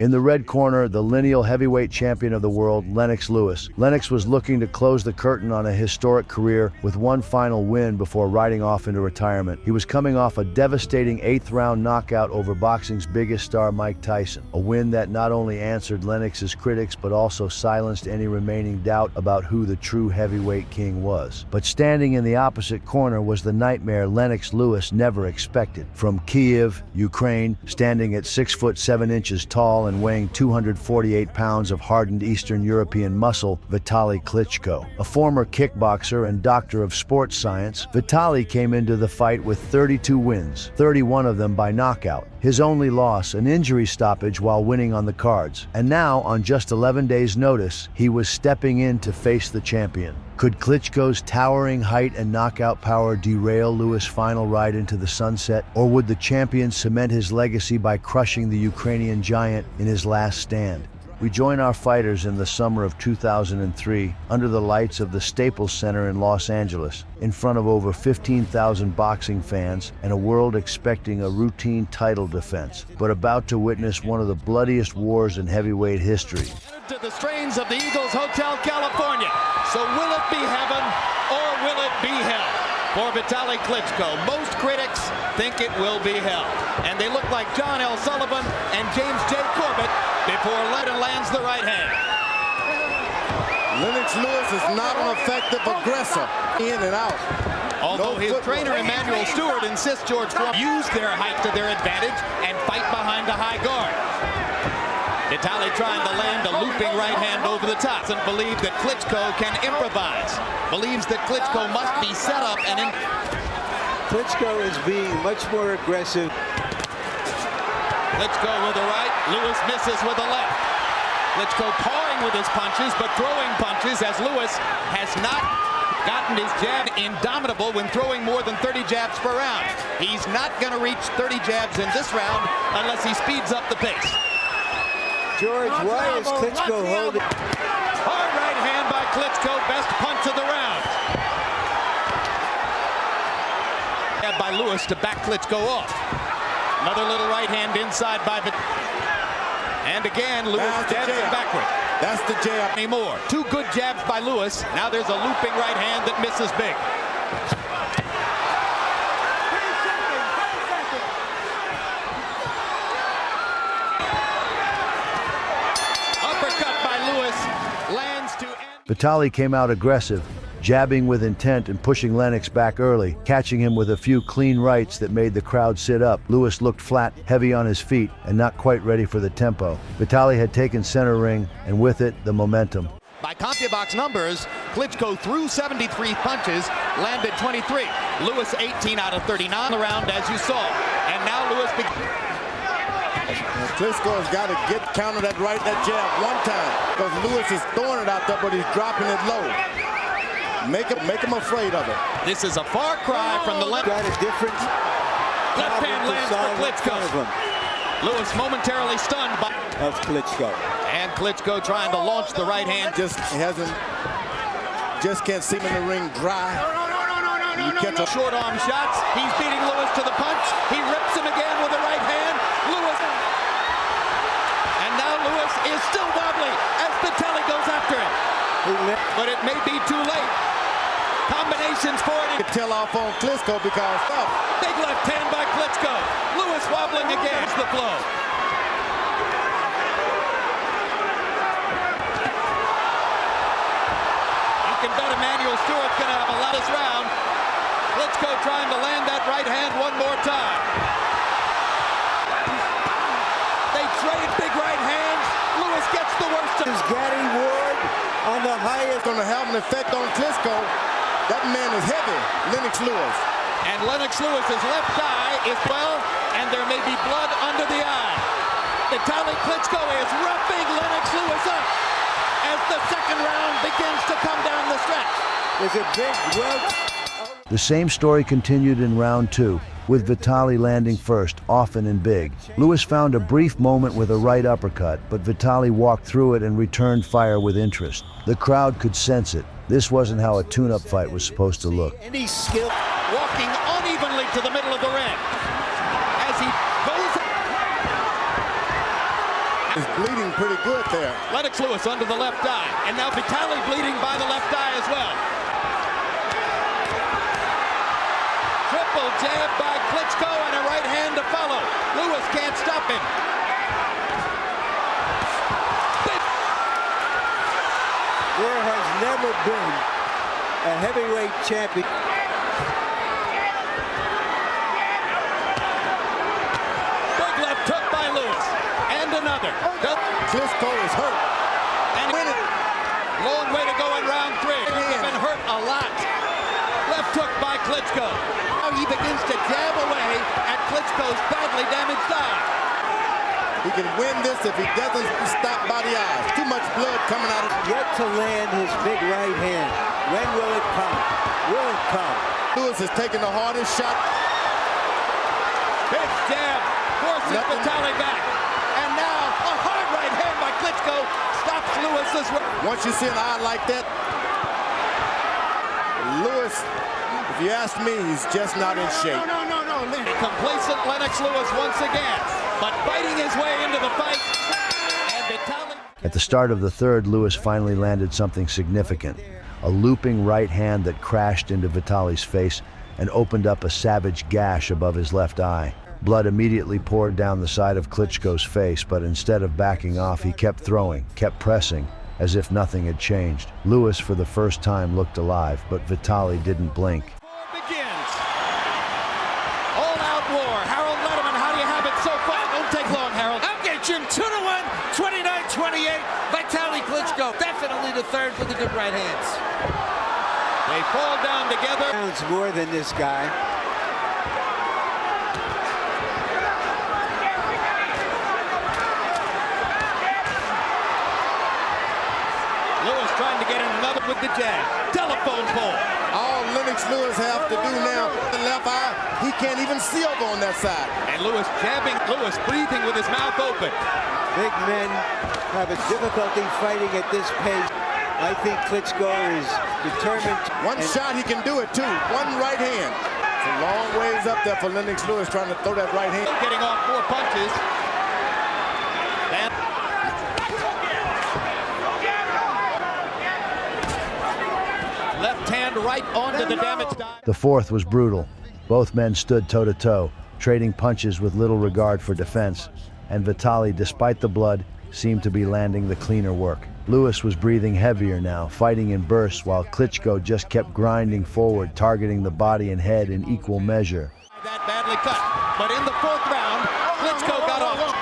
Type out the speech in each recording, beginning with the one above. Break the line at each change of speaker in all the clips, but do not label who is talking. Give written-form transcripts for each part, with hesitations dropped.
In the red corner, the lineal heavyweight champion of the world, Lennox Lewis. Lennox was looking to close the curtain on a historic career with one final win before riding off into retirement. He was coming off a devastating eighth-round knockout over boxing's biggest star, Mike Tyson, a win that not only answered Lennox's critics but also silenced any remaining doubt about who the true heavyweight king was. But standing in the opposite corner was the nightmare Lennox Lewis never expected. From Kiev, Ukraine, standing at 6 foot 7 inches tall and weighing 248 pounds of hardened Eastern European muscle, Vitali Klitschko. A former kickboxer and doctor of sports science, Vitali came into the fight with 32 wins, 31 of them by knockout. His only loss, an injury stoppage while winning on the cards. And now, on just 11 days' notice, he was stepping in to face the champion. Could Klitschko's towering height and knockout power derail Lewis' final ride into the sunset? Or would the champion cement his legacy by crushing the Ukrainian giant in his last stand? We join our fighters in the summer of 2003 under the lights of the Staples Center in Los Angeles, in front of over 15,000 boxing fans and a world expecting a routine title defense, but about to witness one of the bloodiest wars in heavyweight history.
To the strains of the Eagles Hotel, California. So will it be heaven or will it be hell for Vitali Klitschko? Most critics think it will be hell. And they look like John L. Sullivan and James J. Corbett before Lennon lands the right hand.
Lennox Lewis is not an effective aggressor, in and out.
Although his trainer Emmanuel Stewart insists George Foreman use their height to their advantage and fight behind the high guard. Vitali trying to land a looping right hand over the top and believes that Klitschko can improvise. Believes that Klitschko must be set up and
Klitschko is being much more aggressive.
Klitschko with the right, Lewis misses with the left. Klitschko pawing with his punches, but throwing punches as Lewis has not gotten his jab indomitable when throwing more than 30 jabs per round. He's not going to reach 30 jabs in this round unless he speeds up the pace.
George, why is Klitschko holding?
Hard right hand by Klitschko, best punch of the round. By Lewis to back Klitschko off. Another little right hand inside by and again, Lewis dancing backward.
That's the jab.
Anymore. Two good jabs by Lewis. Now there's a looping right hand that misses big. Uppercut by Lewis lands to end.
Vitali came out aggressive, jabbing with intent and pushing Lennox back early, catching him with a few clean rights that made the crowd sit up. Lewis looked flat, heavy on his feet, and not quite ready for the tempo. Vitali had taken center ring, and with it, the momentum.
By CompuBox numbers, Klitschko threw 73 punches, landed 23. Lewis 18 out of 39 around, as you saw. And now Lewis
Klitschko has got to get counter that jab one time, because Lewis is throwing it out there, but he's dropping it low. Make him afraid of it.
This is a far cry from the left.
Got a different
Left hand lands for Klitschko. Lewis momentarily stunned by
of Klitschko.
And Klitschko trying to launch the right hand.
Just can't see him in the ring dry. You catch a
short arm shots. He's beating Lewis to the punch. He rips him again with the right hand. Lewis. And now Lewis is still wobbly as Vitali goes after him. But it may be too late. Combinations for it.
Tell off on Klitschko because
big left hand by Klitschko. Lewis wobbling against the flow. You can bet Emmanuel Stewart's going to have a lot this round. Klitschko trying to land that right hand one more time. They trade big right hands. Lewis gets the worst of
Is Gary Ward on the highest?
Going to have an effect on Klitschko. That man is heavy, Lennox Lewis.
And Lennox Lewis's left eye is well, and there may be blood under the eye. Vitali Klitschko is roughing Lennox Lewis up as the second round begins to come down the stretch.
There's a big rope.
The same story continued in round two, with Vitali landing first, often and big. Lewis found a brief moment with a right uppercut, but Vitali walked through it and returned fire with interest. The crowd could sense it. This wasn't how a tune-up fight was supposed to look.
Any skill.
Walking unevenly to the middle of the ring as he goes.
He's bleeding pretty good there.
Lennox Lewis under the left eye. And now Vitali bleeding by the left eye as well. Triple jab by Klitschko and a right hand to follow. Lewis can't stop him.
There has never been a heavyweight champion.
Big left hook by Lewis. And another.
Klitschko is hurt.
And win it. Long way to go in round 3. He's been hurt a lot. Left hook by Klitschko. Now he begins to jab away at Klitschko's badly damaged eye.
He can win this if he doesn't stop by the eyes. Too much blood coming out of
Yet to land his big right hand. When will it come? Will it come?
Lewis is taking the hardest shot.
Big jab forces Vitali back. And now a hard right hand by Klitschko stops Lewis's work.
Once you see an eye like that, Lewis, if you ask me, he's just not in shape.
Complacent Lennox Lewis once again, but fighting his way into the fight. And Vitali.
At the start of the third, Lewis finally landed something significant. A looping right hand that crashed into Vitali's face and opened up a savage gash above his left eye. Blood immediately poured down the side of Klitschko's face, but instead of backing off, he kept throwing, kept pressing, as if nothing had changed. Lewis, for the first time, looked alive, but Vitali didn't blink.
Begins. All-out war. Harold Letterman, how do you have it so far? Don't take long, Harold.
Okay, Jim, 2-1, 29-28. Vitali Klitschko, definitely the third with the good right hands.
They fall down together.
Pounds more than this guy.
Lewis trying to get in another with the jab. Telephone pole.
All Lennox Lewis have to do now, the left eye, he can't even see over on that side.
And Lewis jabbing, Lewis breathing with his mouth open.
Big men have a difficulty fighting at this pace. I think Klitschko is determined.
One shot, he can do it too. One right hand. It's a long ways up there for Lennox Lewis trying to throw that right hand.
Getting off 4 punches. And left hand right onto the damaged eye.
The fourth was brutal. Both men stood toe-to-toe, trading punches with little regard for defense, and Vitali, despite the blood, seemed to be landing the cleaner work. Lewis was breathing heavier now, fighting in bursts, while Klitschko just kept grinding forward, targeting the body and head in equal measure.
That badly cut, but in the 4th round, Klitschko got off.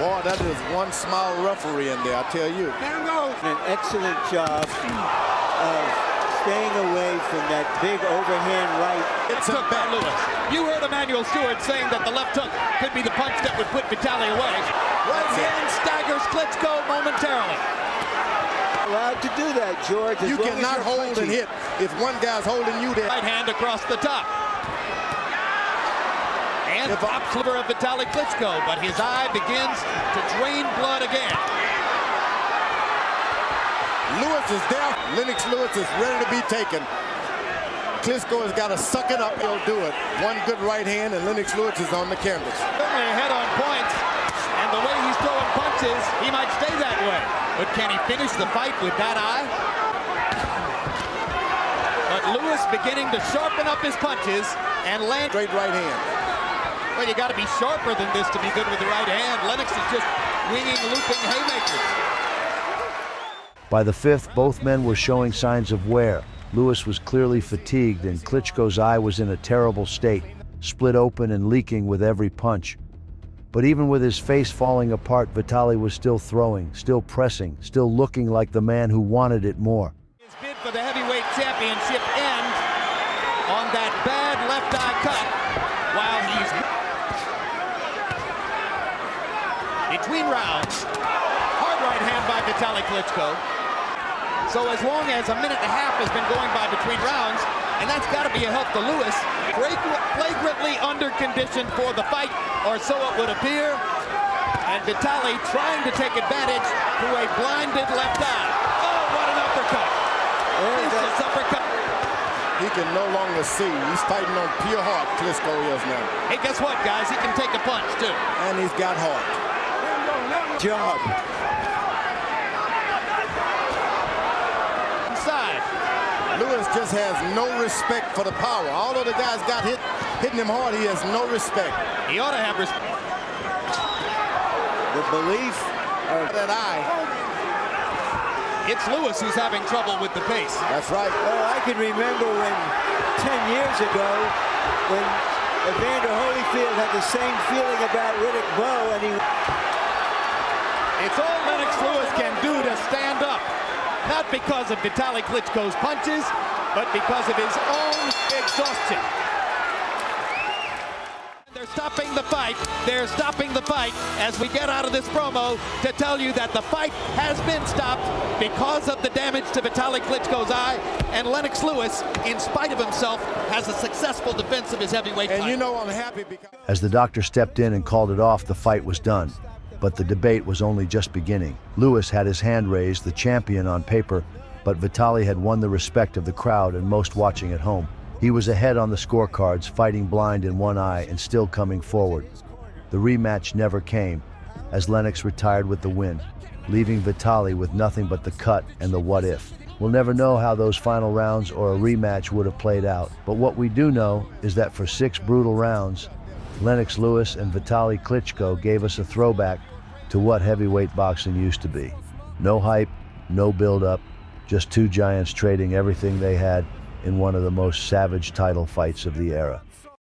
Boy, that is one small referee in there, I tell you.
An excellent job of staying away from that big overhand right.
It's hook by Lewis. You heard Emmanuel Stewart saying that the left hook could be the punch that would put Vitali away. Right hand staggers Klitschko momentarily.
Allowed to do that, George.
You cannot hold and hit if one guy's holding you there.
Right hand across the top. And top sliver of Vitali Klitschko, but his eye begins to drain blood again.
Lewis is there. Lennox Lewis is ready to be taken. Klitschko has got to suck it up. He'll do it. One good right hand, and Lennox Lewis is on the canvas.
Certainly ahead on points, and the way he's throwing punches, he might stay that way. But can he finish the fight with that eye? But Lewis beginning to sharpen up his punches and land.
Straight right hand.
Well, you got to be sharper than this to be good with the right hand. Lennox is just winging, looping haymakers.
By the 5th, both men were showing signs of wear. Lewis was clearly fatigued, and Klitschko's eye was in a terrible state, split open and leaking with every punch. But even with his face falling apart, Vitali was still throwing, still pressing, still looking like the man who wanted it more.
His bid for the heavyweight championship ends on that bad left eye cut while he's between rounds. Hard right hand by Vitali Klitschko. So as long as a minute and a half has been going by between rounds, and that's got to be a help to Lewis, flagrantly under condition for the fight, or so it would appear. And Vitali trying to take advantage through a blinded left eye. Oh, what an uppercut! Vicious uppercut.
He can no longer see. He's fighting on pure heart, Klitschko is now.
Hey, guess what, guys? He can take a punch, too.
And he's got heart.
job.
Inside.
Lewis just has no respect for the power. Although the guy's got hitting him hard, he has no respect.
He ought to have respect.
The belief of
That eye.
It's Lewis who's having trouble with the pace.
That's right.
Oh, I can remember when 10 years ago, when Evander Holyfield had the same feeling about Riddick Bowe, and he...
It's all Lennox Lewis can do to stand up. Not because of Vitali Klitschko's punches, but because of his own exhaustion. They're stopping the fight. They're stopping the fight as we get out of this promo to tell you that the fight has been stopped because of the damage to Vitali Klitschko's eye. And Lennox Lewis, in spite of himself, has a successful defense of his heavyweight title.
And you know I'm happy because...
As the doctor stepped in and called it off, the fight was done. But the debate was only just beginning. Lewis had his hand raised, the champion on paper, but Vitali had won the respect of the crowd and most watching at home. He was ahead on the scorecards, fighting blind in one eye and still coming forward. The rematch never came, as Lennox retired with the win, leaving Vitali with nothing but the cut and the what if. We'll never know how those final rounds or a rematch would have played out, but what we do know is that for 6 brutal rounds, Lennox Lewis and Vitali Klitschko gave us a throwback to what heavyweight boxing used to be. No hype, no build-up, just 2 giants trading everything they had in one of the most savage title fights of the era.